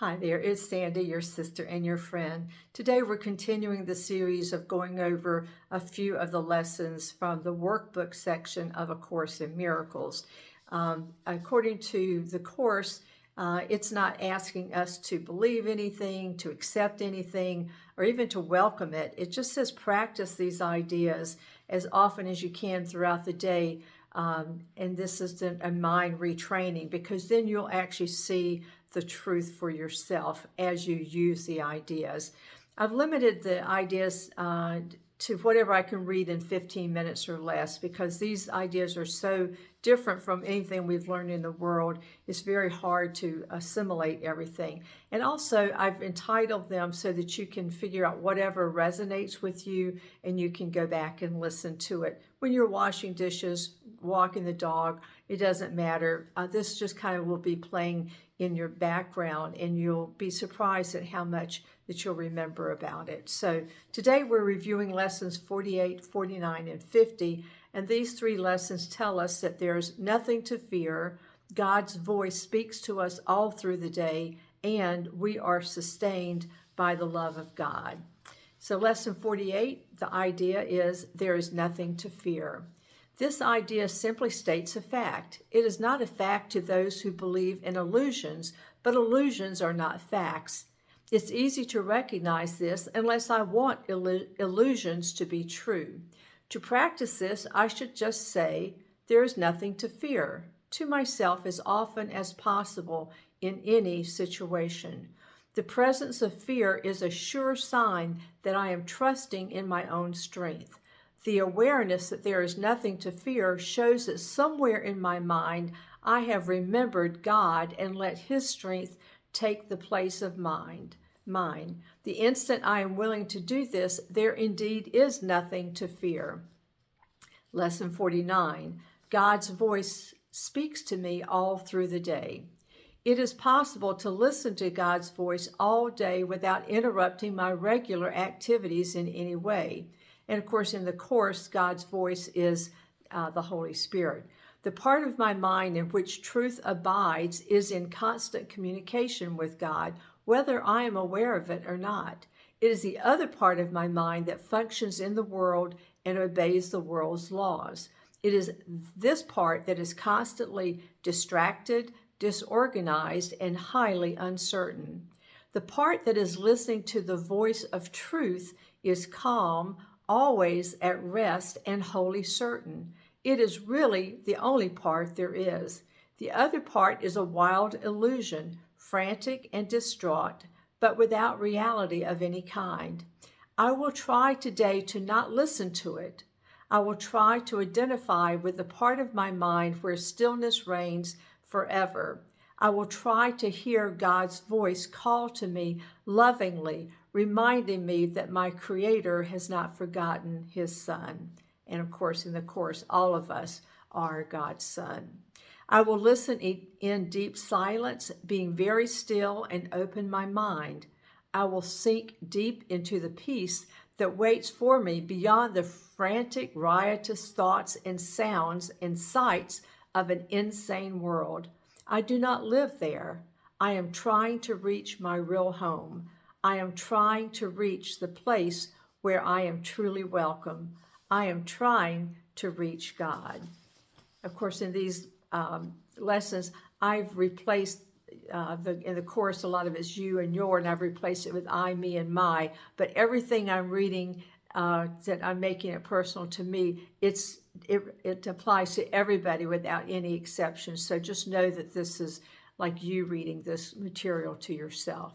Hi there, it's Sandy, your sister and your friend. Today we're continuing the series of going over a few of the lessons from the workbook section of A Course in Miracles. According to the Course, it's not asking us to believe anything, to accept anything, or even to welcome it. It just says practice these ideas as often as you can throughout the day. And this is a mind retraining, because then you'll actually see the truth for yourself as you use the ideas. I've limited the ideas to whatever I can read in 15 minutes or less, because these ideas are so different from anything we've learned in the world. It's very hard to assimilate everything. And also, I've entitled them so that you can figure out whatever resonates with you, and you can go back and listen to it when you're washing dishes, walking the dog. It doesn't matter. This just kind of will be playing in your background, and you'll be surprised at how much that you'll remember about it. So today we're reviewing lessons 48, 49, and 50, and these three lessons tell us that there's nothing to fear. God's voice speaks to us all through the day, and we are sustained by the love of God. So lesson 48, the idea is there is nothing to fear. This idea simply states a fact. It is not a fact to those who believe in illusions, but illusions are not facts. It's easy to recognize this unless I want illusions to be true. To practice this, I should just say, there is nothing to fear, to myself as often as possible in any situation. The presence of fear is a sure sign that I am trusting in my own strength. The awareness that there is nothing to fear shows that somewhere in my mind I have remembered God and let His strength take the place of mine. The instant I am willing to do this, there indeed is nothing to fear. Lesson 49. God's voice speaks to me all through the day. It is possible to listen to God's voice all day without interrupting my regular activities in any way. And of course, in the Course, God's voice is the Holy Spirit. The part of my mind in which truth abides is in constant communication with God, whether I am aware of it or not. It is the other part of my mind that functions in the world and obeys the world's laws. It is this part that is constantly distracted, disorganized, and highly uncertain. The part that is listening to the voice of truth is calm, always at rest, and wholly certain. It is really the only part there is. The other part is a wild illusion, frantic and distraught, but without reality of any kind. I will try today to not listen to it. I will try to identify with the part of my mind where stillness reigns forever. I will try to hear God's voice call to me lovingly, reminding me that my Creator has not forgotten His Son. And of course, in the Course, all of us are God's Son. I will listen in deep silence, being very still, and open my mind. I will sink deep into the peace that waits for me beyond the frantic, riotous thoughts and sounds and sights of an insane world. I do not live there. I am trying to reach my real home. I am trying to reach the place where I am truly welcome. I am trying to reach God. Of course, in these lessons, I've replaced in the Course, a lot of it's you and your, and I've replaced it with I, me, and my. But everything I'm reading that I'm making it personal to me, it applies to everybody without any exception. So just know that this is like you reading this material to yourself.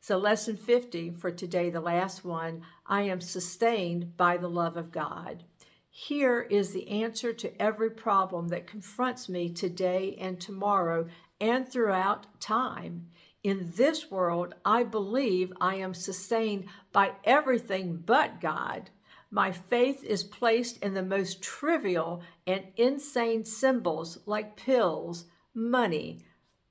So lesson 50 for today, the last one, I am sustained by the love of God. Here is the answer to every problem that confronts me today and tomorrow and throughout time. In this world, I believe I am sustained by everything but God. My faith is placed in the most trivial and insane symbols like pills, money,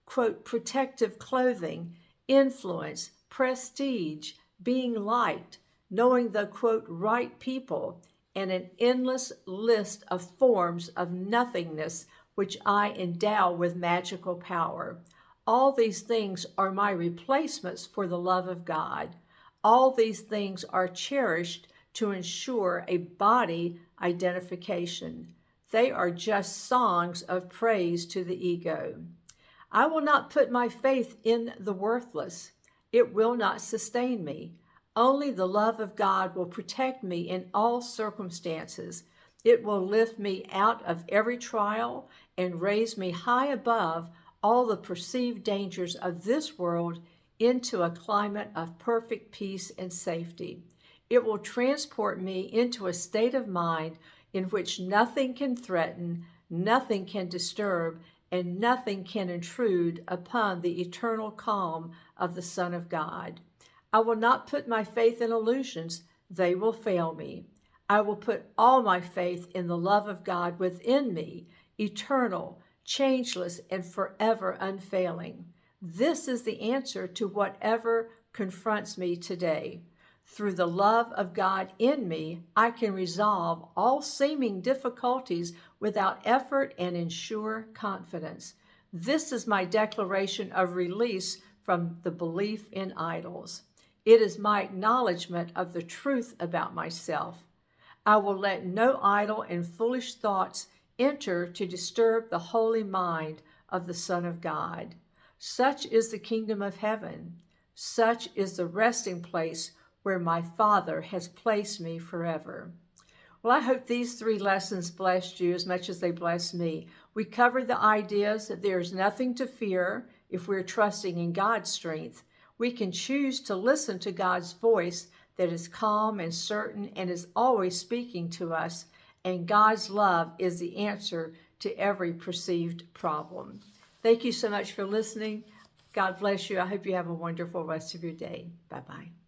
quote, protective clothing, influence, prestige, being liked, knowing the, quote, right people, and an endless list of forms of nothingness which I endow with magical power. All these things are my replacements for the love of God. All these things are cherished to ensure a body identification. They are just songs of praise to the ego. I will not put my faith in the worthless. It will not sustain me. Only the love of God will protect me in all circumstances. It will lift me out of every trial and raise me high above all the perceived dangers of this world into a climate of perfect peace and safety. It will transport me into a state of mind in which nothing can threaten, nothing can disturb, and nothing can intrude upon the eternal calm of the Son of God. I will not put my faith in illusions. They will fail me. I will put all my faith in the love of God within me, eternal, changeless, and forever unfailing. This is the answer to whatever confronts me today. Through the love of God in me, I can resolve all seeming difficulties without effort and in sure confidence. This is my declaration of release from the belief in idols. It is my acknowledgement of the truth about myself. I will let no idle and foolish thoughts enter to disturb the holy mind of the Son of God. Such is the kingdom of heaven. Such is the resting place where my Father has placed me forever. Well, I hope these 3 lessons blessed you as much as they blessed me. We covered the ideas that there is nothing to fear if we're trusting in God's strength. We can choose to listen to God's voice that is calm and certain and is always speaking to us, and God's love is the answer to every perceived problem. Thank you so much for listening. God bless you. I hope you have a wonderful rest of your day. Bye-bye.